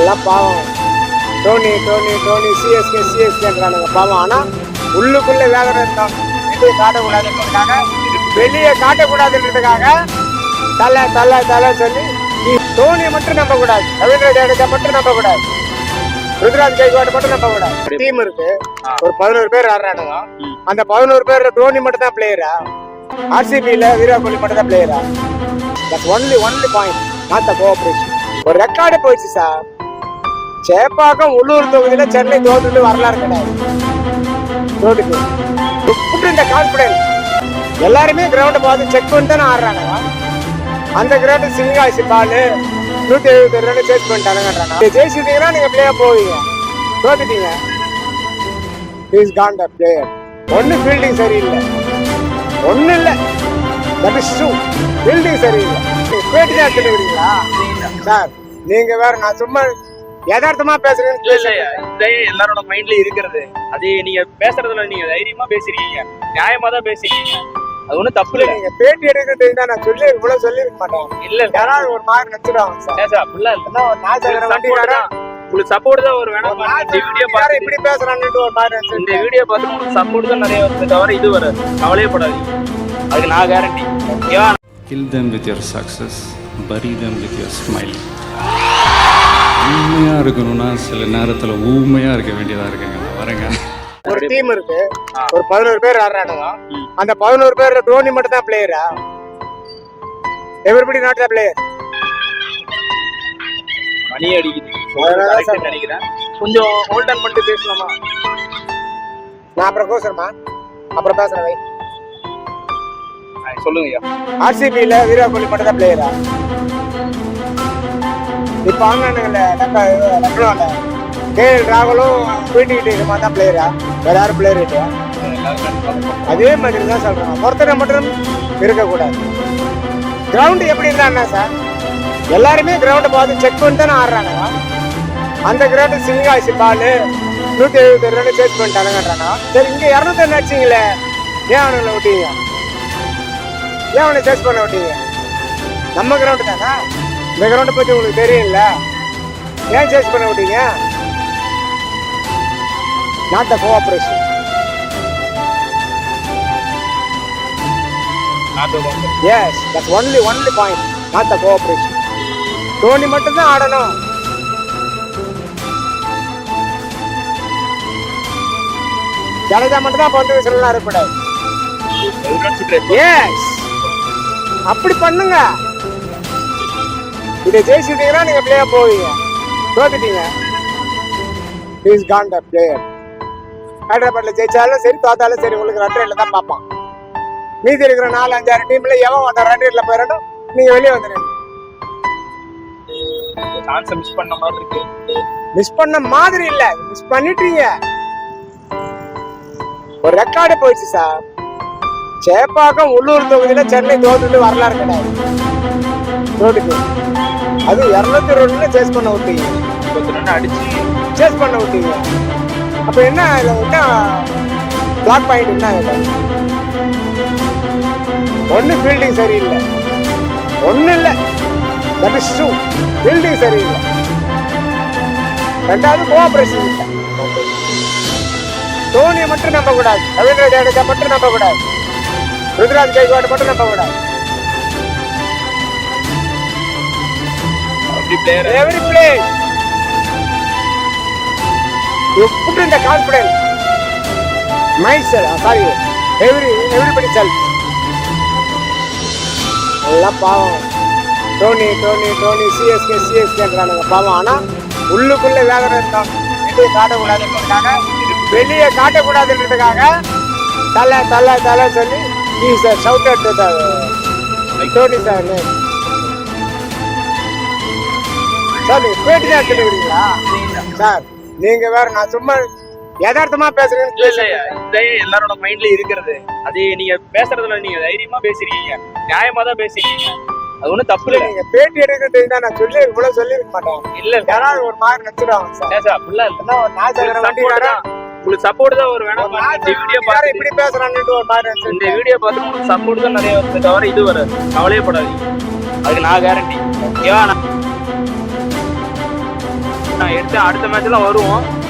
எல்லாம் பாவம். டோனி டோனி டோனி சிஎஸ்கே சிஎஸ்கேன்றானுங்க பாவம். ஆனால் உள்ளுக்குள்ளே வேதனை இருந்தாங்க. வெளியே காட்டக்கூடாதுன்றதுக்காக தலை தலை தலை சொல்லி தோனியை மட்டும் நம்ப கூடாது, ரவீந்திர ஜடேஜா மட்டும் நம்ப கூடாது, ருத்ராஜ் கைக்வாட் மட்டும் நம்ப கூடாது. டீம் இருக்கு, ஒரு 11 பேர் ஆடுறானுங்க. அந்த 11 பேர் டோனி மட்டும் தான் பிளேயரா? ஆர்சிபியில விராட் கோலி மட்டும் தான் பிளேயரா? Only point, not the cooperation. ஒரு ரெக்கார்டு போயிடுச்சு சார். சேப்பாக்கம் உள்ளூர் தொகுதியில சென்னை தோற்றுட்டு வரலாறு கிடையாது. தோட்டுக்கு இந்த கான்பிடன்ஸ் எல்லாருமே கிரவுண்டை பார்த்து செக் பண்ணி தானே ஆடுறாங்க. அந்த கிரவுண்டு சிங்காசி பால் 170 ரன் சேஸ் பண்ணிட்டானுங்க. ஜெயிச்சிட்டீங்கன்னா நீங்க பிளேயா போவீங்க, தோத்துட்டீங்க. Is gone the player. ஒன்னு ஃபீல்டிங் சரியில்லை, ஒன்னும் இல்லை. That is true. ஃபீல்டிங் சரியில்லை. பேட்டி தான் எடுத்துக்கிறீங்களா சார்? நீங்க வேற, நான் சும்மா யதார்த்தமா பேசுறேன்னு எல்லாரோட மைண்ட்ல இருக்கிறது. அது நீங்க பேசுறதுல நீங்க தைரியமா பேசுறீங்க, நியாயமா தான் பேசுறீங்க. அது ஒண்ணும் தப்பு இல்லை. நீங்க பேட்டி எடுக்கிறது நான் சொல்லி இவ்வளவு சொல்லிருக்க மாட்டேன். இல்ல யாராவது ஒரு மாதிரி நினைச்சிடுவாங்க சார். அப்படிலாம் இல்ல, உங்களுக்கு சப்போர்ட் தான் ஒரு வேணும். வீடியோ பாரு இப்படி பேசுறான்னு ஒரு மாதிரி. இந்த வீடியோ பார்த்து உங்களுக்கு சப்போர்ட் தான் நிறைய வருது, தவிர இது வராது. கவலையப்படாதீங்க, அதுக்கு நான் guarantee. Kill them with your success, bury them with your smile. உண்மையா இருக்கணும்னா சில நேரத்துல ஊமையா இருக்க வேண்டியதா இருக்குங்க. வரேங்க. ஒரு டீம் இருக்கு, ஒரு 11 பேர் ஆடுறானுங்க. அந்த 11 பேர் டோனி மட்டும் தான் பிளேயரா? Everybody not the player. மணி அடிக்குது நினைக்கிறேன். கொஞ்சம் ஹோல்ட் ஆன் பண்ணிட்டு பேசலாமா? நான் அப்புறம் கோசரமா அப்புறம் பேசுறேன். வை சொல்லுங்க. ஆர்சிபியில விராட் கோலி மட்டும் தான் பிளேயரா? இப்ப ஆன்லைன்ல லக்னோல கேஎல் ராகுலும் பீட்டிக்கிட்டு இருக்க தான் பிளேயரா? வேற யாரும் பிளேயர் இல்லையா? அதே மாதிரி தான் சொல்றாங்க. ஒருத்தனை மட்டும் இருக்கக்கூடாது. கிரவுண்ட் எப்படி இருந்தா சார்? எல்லாருமே கிரவுண்டை பார்த்து செக் பண்ணி தானே ஆடுறாங்க. அந்த கிரவுண்டு சிங்காசி பால் 170 ரன் சேஸ் பண்ணிட்டானுங்கன்றாங்க. சரி, இங்க 200 அடிச்சிங்களே, ஏன் அவனுங்களை விட்டீங்க? ஏன் அவனை சேஸ் பண்ண விட்டீங்க? நம்ம கிரவுண்டு தானே. இந்த கிரவுண்டை பத்தி உங்களுக்கு தெரியல, ஏன் சேஸ் பண்ண விட்டீங்க? Not the cooperation. Yes, that's only point, not the cooperation. Dhoni மட்டும் தான் ஆடணும். ஜடேஜா மட்டும் தான் பந்து வீசலாம் இருக்கக்கூடாது. எஸ், அப்படி பண்ணுங்க. இதை ஜெயிச்சிட்டீங்கன்னா நீங்க பிளேயா போவீங்க, தோத்துட்டீங்க. Is gone the player. ஹைதராபாத்ல ஜெயிச்சாலும் சரி, தோத்தாலும் சரி, உங்களுக்கு ரன் ரேட்ல தான் பார்ப்பான். மீதி இருக்கிற 4-5 டீம்ல எவன் அந்த ரன் ரேட்ல போயிடணும், நீங்க வெளியே வந்துடுங்க. மிஸ் பண்ண மாதிரி இருக்கு. மிஸ் பண்ண மாதிரி இல்ல, மிஸ் பண்ணிட்டீங்க. ஒரு ரெக்கார்டு போயிடுச்சு சார். சேப்பாக்கம் உள்ளூர் தொகுதியில சென்னை தோற்றுட்டு வரலாறு கிடையாது. தோட்டுக்கு அது 200 ரன்ல சேஸ் பண்ண விட்டீங்க, அடிச்சு சேஸ் பண்ண விட்டீங்க. அப்ப என்ன என்ன பிளாக் பாயிண்ட்? என்ன ஒன்னு ஃபீல்டிங் சரியில்லை, ஒண்ணு இல்ல. That is true. ஃபீல்டிங் சரியில்லை. ரெண்டாவது கோஆபரேஷன் இல்லை. தோனியை மட்டும் நம்ப கூடாது, ரவீந்திர ஜடேஜா மட்டும் நம்ப கூடாது, ருத்ராஜ் கைக்வாட் மட்டும் நம்ப கூடாது. Every player, you put in the confidence. Myself, sorry, everybody self. எல்லாம் பாவம். டோனி டோனி டோனி சிஎஸ்கேன்றானுங்க பாவம். ஆனா உள்ளுக்குள்ள வேதனை இருந்தாங்க. வெளியே காட்டக்கூடாதுன்றதுக்காக தலை தலை தலை சொல்லி ஷவுட் டோனி சார். சார், நீங்க பேட்டி தான் எடுத்துக்கிறீங்களா சார்? நீங்க வேற, நான் சும்மா யதார்த்தமா பேசுறேன்னு எல்லாரோட மைண்ட்ல இருக்கிறது. அது நீங்க பேசுறதுல நீங்க தைரியமா பேசுறீங்க, நியாயமா தான் பேசுறீங்க. அது ஒண்ணும் தப்பு இல்லை. நீங்க பேட்டி எடுக்கிறது நான் சொல்லி இவ்வளவு சொல்லிருக்க மாட்டேன். இல்ல, யாராவது ஒரு மாதிரி நினைச்சிடுவாங்க சார். அப்படிலாம் இல்ல, உங்களுக்கு சப்போர்ட் தான் ஒரு வேணும். வீடியோ பாரு இப்படி பேசுறான்னு ஒரு மாதிரி. இந்த வீடியோ பார்த்து உங்களுக்கு சப்போர்ட் தான் நிறைய வருது, தவிர இது வராது. கவலையப்படாதீங்க, அதுக்கு நான் கேரண்டி. எடுத்து அடுத்த மேட்ச்லாம் வருவோம்.